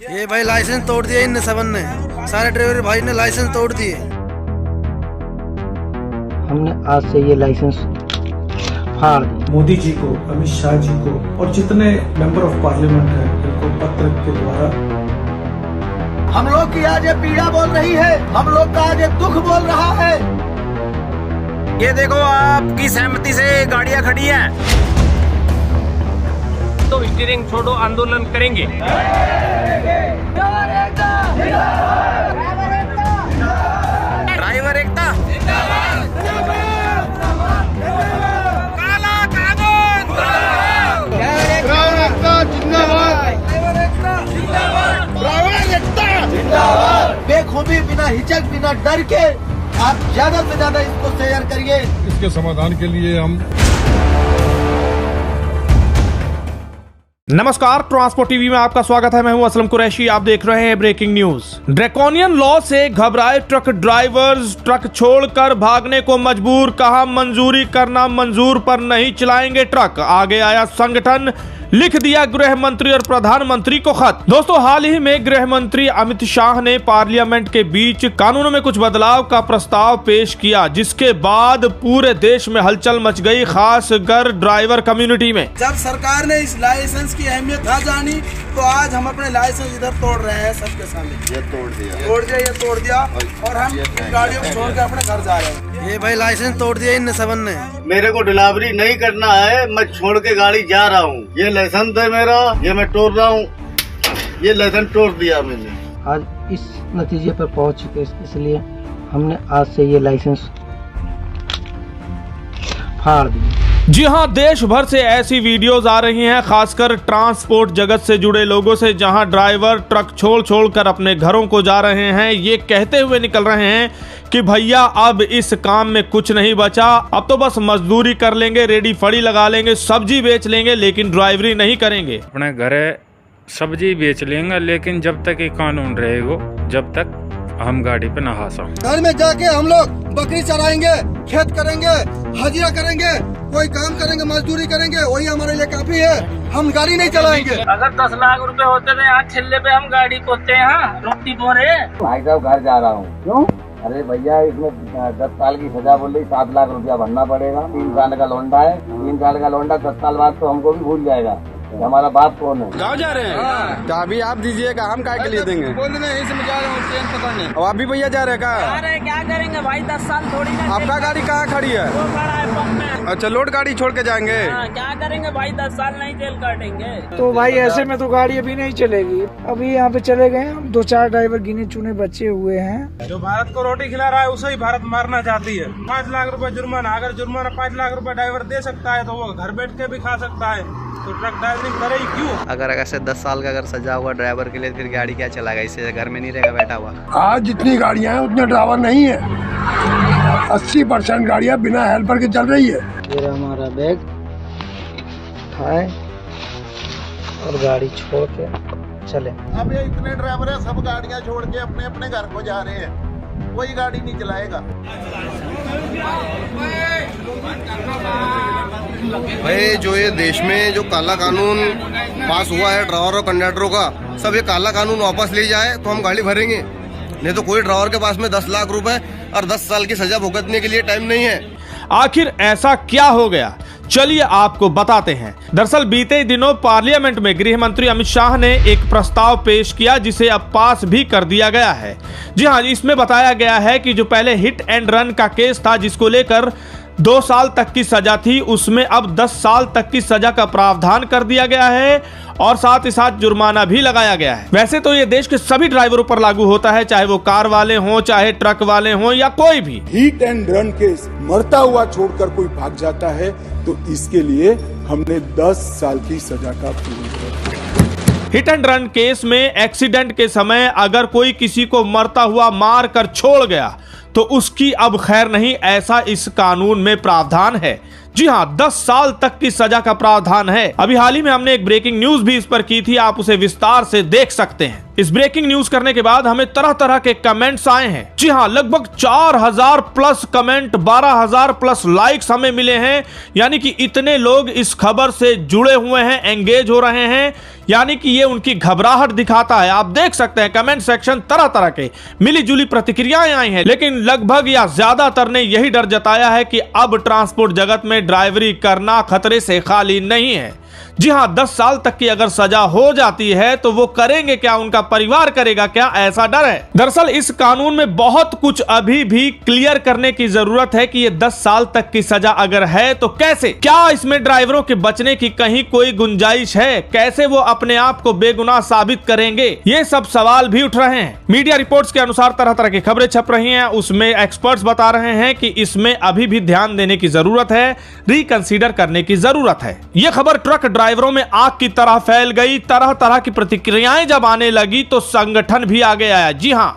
ये भाई लाइसेंस तोड़ दिया इन सबन ने, सारे ड्राइवर भाई ने लाइसेंस तोड़ दिए। हमने आज से ये लाइसेंस फाड़ दी। मोदी जी को, अमित शाह जी को और जितने मेंबर ऑफ पार्लियामेंट हैं इनको पत्र के द्वारा हम लोग की आज ये पीड़ा बोल रही है, हम लोग का आज ये दुख बोल रहा है। ये देखो आपकी सहमति से गाड़ियां खड़ी हैं, तो स्टीयरिंग छोड़ो आंदोलन करेंगे। ड्राइवर एकता काला कानून, ड्राइवर एकता जिंदाबाद। बेखूबी, बिना हिचक, बिना डर के आप ज्यादा से ज्यादा इसको शेयर करिए। इसके समाधान के लिए हम नमस्कार, ट्रांसपोर्ट टीवी में आपका स्वागत है। मैं हूं असलम कुरैशी। आप देख रहे हैं ब्रेकिंग न्यूज। ड्रैकोनियन लॉ से घबराए ट्रक ड्राइवर्स ट्रक छोड़कर भागने को मजबूर, कहा मंजूरी करना मंजूर पर नहीं चलाएंगे ट्रक। आगे आया संगठन, लिख दिया गृह मंत्री और प्रधानमंत्री को खत। दोस्तों, हाल ही में गृह मंत्री अमित शाह ने पार्लियामेंट के बीच कानूनों में कुछ बदलाव का प्रस्ताव पेश किया, जिसके बाद पूरे देश में हलचल मच गई, खासकर ड्राइवर कम्युनिटी में। जब सरकार ने इस लाइसेंस की अहमियत ना जानी तो आज हम अपने लाइसेंस इधर तोड़ रहे हैं सबके सामने। ये तोड़ दिया और हम गाड़ियों को छोड़ के अपने घर जा रहे हैं। ये भाई लाइसेंस तोड़ दिया इन सबन ने। मेरे को डिलीवरी नहीं करना है, मैं छोड़ के गाड़ी जा रहा हूँ। ये लाइसेंस है मेरा, ये मैं तोड़ रहा हूँ। ये लाइसेंस तोड़ दिया मैंने। आज इस नतीजे पर पहुंच चुके, इसलिए हमने आज से ये लाइसेंस फाड़ दी। जी हां, देश भर से ऐसी वीडियोस आ रही हैं, खासकर ट्रांसपोर्ट जगत से जुड़े लोगों से, जहां ड्राइवर ट्रक छोड़ कर अपने घरों को जा रहे हैं, ये कहते हुए निकल रहे हैं कि भैया अब इस काम में कुछ नहीं बचा, अब तो बस मजदूरी कर लेंगे, रेडी फड़ी लगा लेंगे, सब्जी बेच लेंगे, लेकिन ड्राइवरी नहीं करेंगे। अपने घरे सब्जी बेच लेंगे, लेकिन जब तक ये कानून रहेगा, जब तक हम गाड़ी पे नहा सकते। घर में जाके हम लोग बकरी चराएंगे, खेत करेंगे, हाजिरा करेंगे, कोई काम करेंगे, मजदूरी करेंगे, वही हमारे लिए काफी है। हम गाड़ी नहीं चलाएंगे। अगर 10 लाख रुपए होते थे आज छिल्ले पे हम गाड़ी पोते हैं, रोटी बोरे। भाई साहब घर जा रहा हूँ। क्यों? अरे भैया, इसमें 10 साल की सजा बोल रही, 7 लाख रुपया भरना पड़ेगा। 3 साल का लौंडा है, 3 साल का लौंडा 10 साल बाद तो हमको भी भूल जाएगा हमारा बाप कौन है। गाँव जा रहे हैं, चाबी आप दीजिएगा, हम काय के लिए देंगे। बोलने इसमें जा रहे हैं ट्रेन पकड़ने। और आप भी भैया जा रहे हैं? अरे क्या करेंगे भाई, 10 साल थोड़ी ना। आपका गाड़ी कहाँ खड़ी है? वो खड़ा है पंप में। अच्छा, लोड गाड़ी छोड़ के जाएंगे? क्या करेंगे भाई, 10 साल नहीं जेल काटेंगे। तो भाई ऐसे में तो गाड़ी अभी नहीं चलेगी। अभी यहाँ पे चले गए हम, 2-4 ड्राइवर गिने चुने बचे हुए हैं। जो भारत को रोटी खिला रहा है उसे ही भारत मारना चाहती है। 5 लाख रुपए जुर्माना, अगर जुर्माना 5 लाख रुपए ड्राइवर दे सकता है तो वो घर बैठ के भी खा सकता है, तो ट्रक ड्राइवरिंग करे ही क्यों? अगर ऐसे 10 साल का अगर सजा हुआ ड्राइवर के लिए, फिर गाड़ी क्या चलाएगा? इससे घर में नहीं रहेगा बैठा हुआ। आज जितनी गाड़ियां हैं उतने ड्राइवर नहीं है। 80% गाड़ियां बिना हेल्पर के चल रही है। फिर हमारा बैग उठाए और गाड़ी छोड़ के चले। अब ये इतने ड्राइवर है, सब गाड़ियाँ छोड़ के अपने अपने घर को जा रहे हैं, कोई गाड़ी नहीं चलाएगा। भाई जो ये देश में जो काला कानून पास हुआ है ड्राइवर और कंडक्टरों का, सब ये काला कानून वापस ले जाए तो हम गाड़ी भरेंगे, नहीं तो कोई ड्राइवर के पास में 10 लाख रुपए और 10 साल की सजा भुगतने के लिए टाइम नहीं है। आखिर ऐसा क्या हो गया, चलिए आपको बताते हैं। दरअसल बीते दिनों पार्लियामेंट में गृह मंत्री अमित शाह ने एक प्रस्ताव पेश किया, जिसे अब पास भी कर दिया गया है। जी हां, इसमें बताया गया है कि जो पहले हिट एंड रन का केस था, जिसको लेकर 2 साल तक की सजा थी, उसमें अब 10 साल तक की सजा का प्रावधान कर दिया गया है और साथ ही साथ जुर्माना भी लगाया गया है। वैसे तो ये देश के सभी ड्राइवरों पर लागू होता है, चाहे वो कार वाले हों, चाहे ट्रक वाले हों या कोई भी। हिट एंड रन केस मरता हुआ छोड़कर कोई भाग जाता है तो इसके लिए हमने 10 साल की सजा का प्रावधान। हिट एंड रन केस में एक्सीडेंट के समय अगर कोई किसी को मरता हुआ मार कर छोड़ गया तो उसकी अब खैर नहीं, ऐसा इस कानून में प्रावधान है। जी हां, 10 साल तक की सजा का प्रावधान है। अभी हाल ही में हमने एक ब्रेकिंग न्यूज भी इस पर की थी, आप उसे विस्तार से देख सकते हैं। इस ब्रेकिंग न्यूज करने के बाद हमें तरह तरह के कमेंट्स आए हैं। जी हाँ, लगभग 4000 प्लस कमेंट, 12000 प्लस लाइक्स हमें मिले हैं। यानी कि इतने लोग इस खबर से जुड़े हुए हैं, एंगेज हो रहे हैं, यानी कि ये उनकी घबराहट दिखाता है। आप देख सकते हैं कमेंट सेक्शन तरह तरह के मिली जुली प्रतिक्रियाएं आई हैं, लेकिन लगभग या ज्यादातर ने यही डर जताया है कि अब ट्रांसपोर्ट जगत में ड्राइवरी करना खतरे से खाली नहीं है। जी हां, 10 साल तक की अगर सजा हो जाती है तो वो करेंगे क्या, उनका परिवार करेगा क्या, ऐसा डर है। दरअसल इस कानून में बहुत कुछ अभी भी क्लियर करने की जरूरत है कि ये 10 साल तक की सजा अगर है तो कैसे, क्या इसमें ड्राइवरों के बचने की कहीं कोई गुंजाइश है, कैसे वो अपने आप को बेगुनाह साबित करेंगे, ये सब सवाल भी उठ रहे हैं। मीडिया रिपोर्ट्स के अनुसार तरह तरह की खबरें छप रही हैं, उसमें एक्सपर्ट्स बता रहे हैं कि इसमें अभी भी ध्यान देने की जरूरत है, रिकंसीडर करने की जरूरत है। यह खबर ट्रक ड्राइवरों में आग की तरह फैल गई। तरह तरह की प्रतिक्रियाएं जब आने लगी तो संगठन भी आगे आया। जी हां,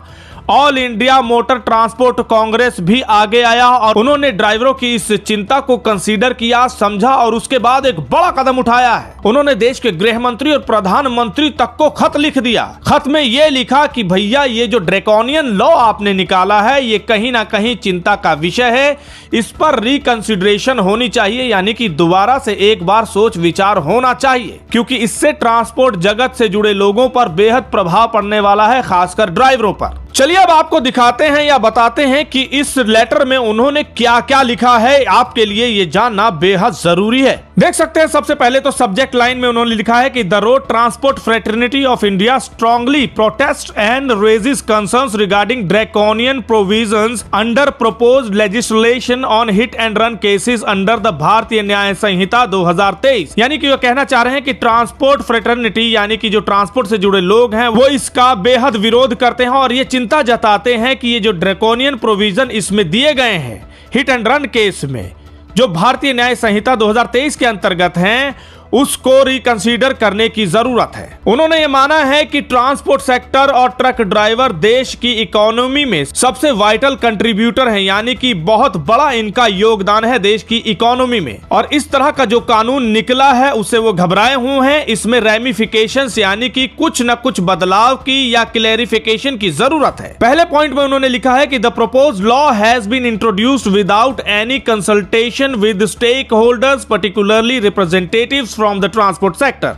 all India motor transport Congress भी आगे आया और उन्होंने ड्राइवरों की इस चिंता को कंसीडर किया, समझा और उसके बाद एक बड़ा कदम उठाया है। उन्होंने देश के गृह मंत्री और प्रधानमंत्री तक को खत लिख दिया। खत में यह लिखा कि भैया ये जो ड्रैकोनियन लॉ आपने निकाला है ये कहीं ना कहीं चिंता का विषय है, इस पर रिकंसिडरेशन होनी चाहिए, यानी कि दोबारा से एक बार सोच विचार होना चाहिए, क्योंकि इससे ट्रांसपोर्ट जगत से जुड़े लोगों पर बेहद प्रभाव पड़ने वाला है, खासकर ड्राइवरों पर। चलिए अब आपको दिखाते हैं या बताते हैं कि इस लेटर में उन्होंने क्या क्या लिखा है, आपके लिए ये जानना बेहद जरूरी है। देख सकते हैं सबसे पहले तो सब्जेक्ट लाइन में उन्होंने लिखा है कि the road transport fraternity of India strongly protest and raises concerns regarding draconian provisions under proposed legislation on hit and run cases under the Bharatiya Nyaya संहिता 2023। यानी कि वो कहना चाह रहे हैं कि ट्रांसपोर्ट फ्रेटर्निटी यानी कि जो ट्रांसपोर्ट से जुड़े लोग हैं वो इसका बेहद विरोध करते हैं और ये चिंता जताते हैं कि ये जो ड्रैकोनियन प्रोविजन इसमें दिए गए हैं हिट एंड रन केस में, जो भारतीय न्याय संहिता 2023 के अंतर्गत हैं, उसको रिकंसीडर करने की जरूरत है। उन्होंने ये माना है कि ट्रांसपोर्ट सेक्टर और ट्रक ड्राइवर देश की इकोनॉमी में सबसे वाइटल कंट्रीब्यूटर हैं, यानी कि बहुत बड़ा इनका योगदान है देश की इकोनॉमी में। और इस तरह का जो कानून निकला है उससे वो घबराए हुए हैं। इसमें रेमिफिकेशंस यानी कि कुछ न कुछ बदलाव की या क्लेरिफिकेशन की जरूरत है। पहले पॉइंट में उन्होंने लिखा है कि the proposed law has been introduced without any consultation with stakeholders particularly representatives from the transport sector.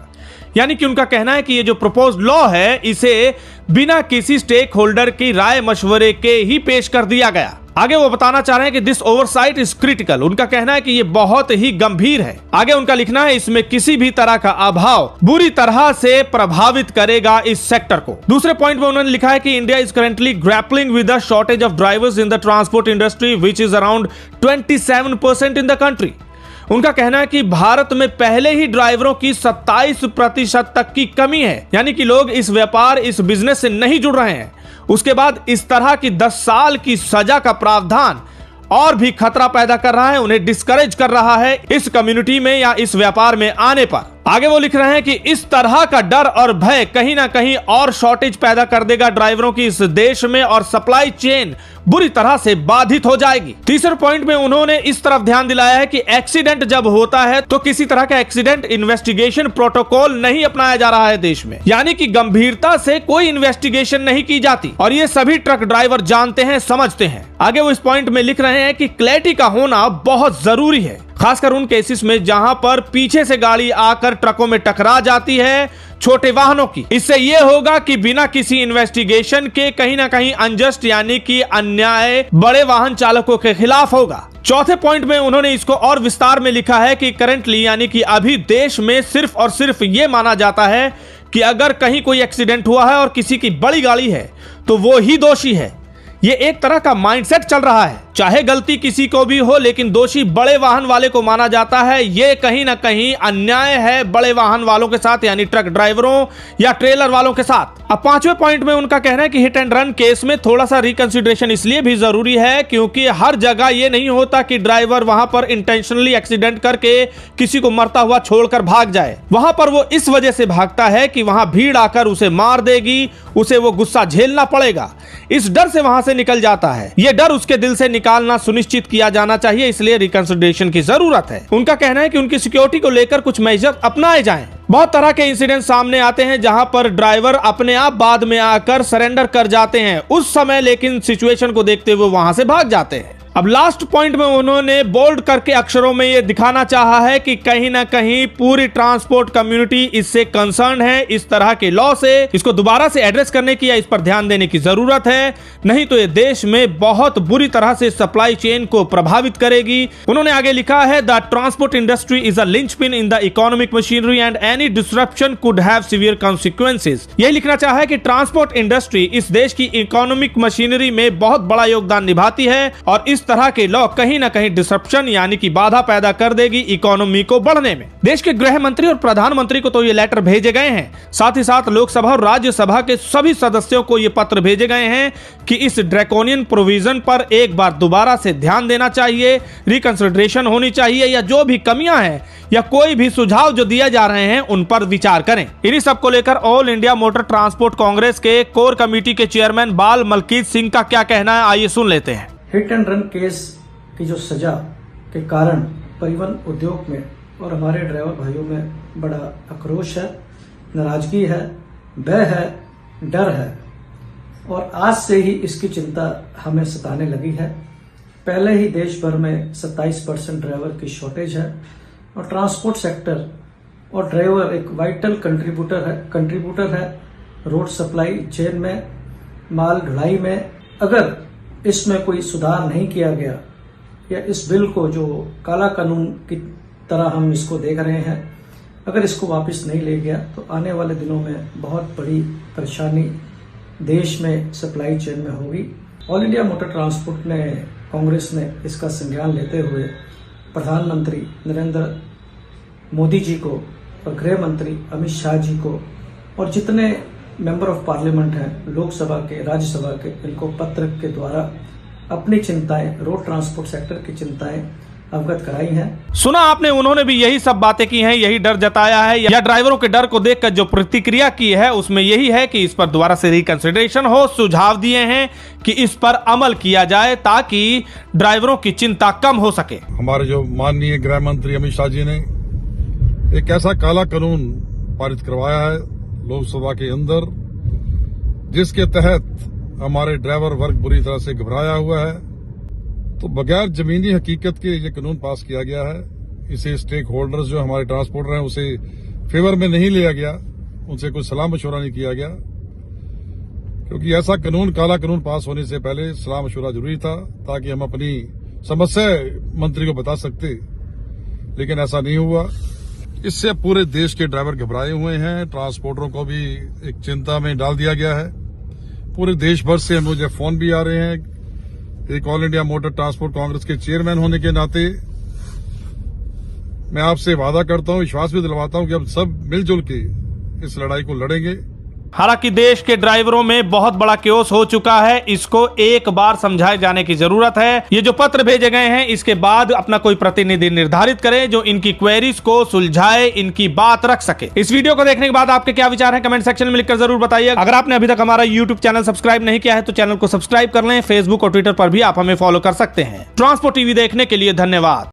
यानी कि उनका कहना है कि ये जो प्रपोज्ड लॉ है इसे बिना किसी स्टेक होल्डर की राय मशवरे के ही पेश कर दिया गया। आगे वो बताना चाह रहे हैं कि दिस ओवरसाइट इज क्रिटिकल। उनका कहना है कि ये बहुत ही गंभीर है। आगे उनका लिखना है इसमें किसी भी तरह का अभाव बुरी तरह से प्रभावित करेगा इस सेक्टर को। दूसरे पॉइंट में उन्होंने लिखा है कि India is currently grappling with the shortage of drivers in the transport industry which is around 27% in the country. उनका कहना है कि भारत में पहले ही ड्राइवरों की 27% तक की कमी है, यानी कि लोग इस व्यापार इस बिजनेस से नहीं जुड़ रहे हैं। उसके बाद इस तरह की 10 साल की सजा का प्रावधान और भी खतरा पैदा कर रहा है, उन्हें डिस्करेज कर रहा है इस कम्युनिटी में या इस व्यापार में आने पर। आगे वो लिख रहे हैं कि इस तरह का डर और भय कहीं ना कहीं और शॉर्टेज पैदा कर देगा ड्राइवरों की इस देश में और सप्लाई चेन बुरी तरह से बाधित हो जाएगी। तीसरे पॉइंट में उन्होंने इस तरफ ध्यान दिलाया है कि एक्सीडेंट जब होता है तो किसी तरह का एक्सीडेंट इन्वेस्टिगेशन प्रोटोकॉल नहीं अपनाया जा रहा है देश में, यानी कि गंभीरता से कोई इन्वेस्टिगेशन नहीं की जाती और ये सभी ट्रक ड्राइवर जानते हैं, समझते हैं। आगे वो इस पॉइंट में लिख रहे हैं कि क्लैरिटी का होना बहुत जरूरी है, खासकर उन केसेस में जहां पर पीछे से गाड़ी आकर ट्रकों में टकरा जाती है छोटे वाहनों की। इससे यह होगा कि बिना किसी इन्वेस्टिगेशन के कहीं ना कहीं अनजस्ट यानी कि अन्याय बड़े वाहन चालकों के खिलाफ होगा। चौथे पॉइंट में उन्होंने इसको और विस्तार में लिखा है कि करंटली यानी कि अभी देश में सिर्फ और सिर्फ ये माना जाता है कि अगर कहीं कोई एक्सीडेंट हुआ है और किसी की बड़ी गाड़ी है तो वो ही दोषी है। ये एक तरह का माइंडसेट चल रहा है, चाहे गलती किसी को भी हो लेकिन दोषी बड़े वाहन वाले को माना जाता है। ये कहीं ना कहीं अन्याय है बड़े वाहन वालों के साथ, यानी ट्रक ड्राइवरों या ट्रेलर वालों के साथ। अब पांचवें पॉइंट में उनका कहना है कि हिट एंड रन केस में थोड़ा सा रिकंसिडरेशन इसलिए भी जरूरी है क्योंकि हर जगह ये नहीं होता कि ड्राइवर वहां पर इंटेंशनली एक्सीडेंट करके किसी को मरता हुआ छोड़कर भाग जाए। वहां पर वो इस वजह से भागता है कि वहां भीड़ आकर उसे मार देगी, उसे वो गुस्सा झेलना पड़ेगा। इस डर से वहां से निकल जाता है। ये डर उसके दिल से निकालना सुनिश्चित किया जाना चाहिए, इसलिए रिकंसिडरेशन की जरूरत है। उनका कहना है कि उनकी सिक्योरिटी को लेकर कुछ मेजर अपनाए जाएं। बहुत तरह के इंसिडेंट सामने आते हैं जहां पर ड्राइवर अपने आप बाद में आकर सरेंडर कर जाते हैं, उस समय लेकिन सिचुएशन को देखते हुए वहां से भाग जाते हैं। अब लास्ट पॉइंट में उन्होंने बोल्ड करके अक्षरों में यह दिखाना चाहा है कि कहीं ना कहीं पूरी ट्रांसपोर्ट कम्युनिटी इससे कंसर्न है। इस तरह के लॉ से इसको दोबारा से एड्रेस करने की या इस पर ध्यान देने की जरूरत है, नहीं तो ये देश में बहुत बुरी तरह से सप्लाई चेन को प्रभावित करेगी। उन्होंने आगे लिखा है, the transport industry is a linchpin in the economic machinery and any disruption could have severe consequences. यही लिखना चाहा है कि ट्रांसपोर्ट इंडस्ट्री इस देश की इकोनॉमिक मशीनरी में बहुत बड़ा योगदान निभाती है और इस तरह के लॉ कहीं ना कहीं डिसरप्शन यानी कि बाधा पैदा कर देगी इकोनॉमी को बढ़ने में। देश के गृह मंत्री और प्रधानमंत्री को तो ये लेटर भेजे गए हैं, साथ ही साथ लोकसभा और राज्यसभा के सभी सदस्यों को ये पत्र भेजे गए हैं कि इस ड्रैकोनियन प्रोविजन पर एक बार दोबारा से ध्यान देना चाहिए, रिकंसिडरेशन होनी चाहिए या जो भी कमियां हैं या कोई भी सुझाव जो दिए जा रहे हैं उन पर विचार करें। इन्हीं सब को लेकर all India motor transport Congress के कोर कमेटी के चेयरमैन बाल मलकीत सिंह का क्या कहना है, आइए सुन लेते हैं। हिट एंड रन केस की जो सजा के कारण परिवहन उद्योग में और हमारे ड्राइवर भाइयों में बड़ा आक्रोश है, नाराजगी है, भय है, डर है और आज से ही इसकी चिंता हमें सताने लगी है। पहले ही देश भर में 27% ड्राइवर की शॉर्टेज है और ट्रांसपोर्ट सेक्टर और ड्राइवर एक वाइटल कंट्रीब्यूटर है रोड सप्लाई चेन में, माल ढुलाई में। अगर इसमें कोई सुधार नहीं किया गया या इस बिल को जो काला कानून की तरह हम इसको देख रहे हैं, अगर इसको वापस नहीं ले गया तो आने वाले दिनों में बहुत बड़ी परेशानी देश में सप्लाई चेन में होगी। ऑल इंडिया मोटर ट्रांसपोर्ट ने कांग्रेस ने इसका संज्ञान लेते हुए प्रधानमंत्री नरेंद्र मोदी जी को और गृह मंत्री अमित शाह जी को और जितने मेंबर ऑफ पार्लियामेंट हैं लोकसभा के राज्यसभा के, इनको पत्र के द्वारा अपनी चिंताएं, रोड ट्रांसपोर्ट सेक्टर की चिंताएं अवगत कराई हैं। सुना आपने, उन्होंने भी यही सब बातें की हैं, यही डर जताया है या ड्राइवरों के डर को देखकर जो प्रतिक्रिया की है उसमें यही है कि इस पर दोबारा से रिकंसिडरेशन हो। सुझाव दिए हैं कि इस पर अमल किया जाए ताकि ड्राइवरों की चिंता कम हो सके। हमारे जो माननीय गृह मंत्री अमित शाह जी ने एक ऐसा काला कानून पारित करवाया है लोकसभा के अंदर जिसके तहत हमारे ड्राइवर वर्ग बुरी तरह से घबराया हुआ है। तो बगैर जमीनी हकीकत के ये कानून पास किया गया है। इसे स्टेक होल्डर्स जो हमारे ट्रांसपोर्टर हैं उसे फेवर में नहीं लिया गया, उनसे कोई सलाह मशवरा नहीं किया गया, क्योंकि ऐसा कानून, काला कानून पास होने से पहले सलाह मशवरा जरूरी था ताकि हम अपनी समस्या मंत्री को बता सकते, लेकिन ऐसा नहीं हुआ। इससे पूरे देश के ड्राइवर घबराए हुए हैं, ट्रांसपोर्टरों को भी एक चिंता में डाल दिया गया है। पूरे देश भर से मुझे फोन भी आ रहे हैं। एक all India motor transport Congress के चेयरमैन होने के नाते मैं आपसे वादा करता हूं, विश्वास भी दिलवाता हूं कि हम सब मिलजुल के इस लड़ाई को लड़ेंगे। हालांकि देश के ड्राइवरों में बहुत बड़ा क्योस हो चुका है, इसको एक बार समझाए जाने की जरूरत है। ये जो पत्र भेजे गए हैं इसके बाद अपना कोई प्रतिनिधि निर्धारित करे जो इनकी क्वेरीज को सुलझाए, इनकी बात रख सके। इस वीडियो को देखने के बाद आपके क्या विचार हैं कमेंट सेक्शन में लिखकर जरूर बताइए। अगर आपने अभी तक हमारा यूट्यूब चैनल सब्सक्राइब नहीं किया है तो चैनल को सब्सक्राइब कर लें। फेसबुक और ट्विटर पर भी आप हमें फॉलो कर सकते हैं। ट्रांसपोर्ट टीवी देखने के लिए धन्यवाद।